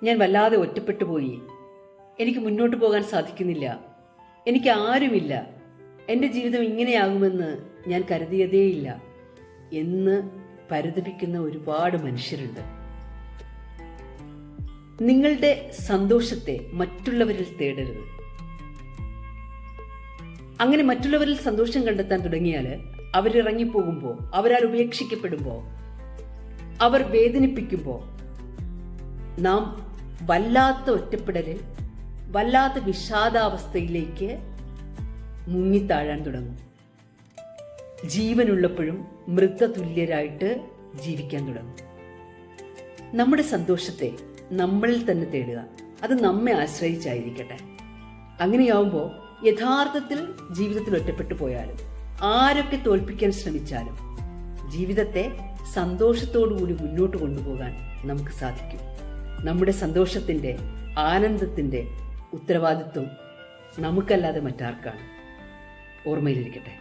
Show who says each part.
Speaker 1: ഞാൻ വല്ലാതെ ഒറ്റപ്പെട്ടു പോയി, എനിക്ക് മുന്നോട്ട് പോകാൻ സാധിക്കുന്നില്ല, എനിക്ക് ആരുമില്ല, എൻ്റെ ജീവിതം ഇങ്ങനെയാകുമെന്ന് ഞാൻ കരുതിയതേയില്ല എന്ന് പരിതപിക്കുന്ന ഒരുപാട് മനുഷ്യരുണ്ട്. നിങ്ങളുടെ സന്തോഷത്തെ മറ്റുള്ളവരിൽ തേടരുത്. അങ്ങനെ മറ്റുള്ളവരിൽ സന്തോഷം കണ്ടെത്താൻ തുടങ്ങിയാൽ അവരിറങ്ങിപ്പോകുമ്പോൾ, അവരാൽ ഉപേക്ഷിക്കപ്പെടുമ്പോൾ, അവർ വേദനിപ്പിക്കുമ്പോൾ നാം വല്ലാത്ത ഒറ്റപ്പെടലിൽ, വല്ലാത്ത വിഷാദാവസ്ഥയിലേക്ക് മുങ്ങിത്താഴാൻ തുടങ്ങും. ജീവനുള്ളപ്പോഴും മൃതതുല്യരായിട്ട് ജീവിക്കാൻ തുടങ്ങും. നമ്മുടെ സന്തോഷത്തെ നമ്മളിൽ തന്നെ തേടുക. അത് നമ്മെ ആശ്രയിച്ചായിരിക്കട്ടെ. അങ്ങനെയാവുമ്പോൾ യഥാർത്ഥത്തിൽ ജീവിതത്തിൽ ഒറ്റപ്പെട്ടു പോയാലും ആരൊക്കെ തോൽപ്പിക്കാൻ ശ്രമിച്ചാലും ജീവിതത്തെ സന്തോഷത്തോടുകൂടി മുന്നോട്ട് കൊണ്ടുപോകാൻ നമുക്ക് സാധിക്കും. നമ്മുടെ സന്തോഷത്തിൻ്റെ, ആനന്ദത്തിൻ്റെ ഉത്തരവാദിത്വം നമുക്കല്ലാതെ മറ്റാർക്കാണ്? ഓർമ്മയിലിരിക്കട്ടെ.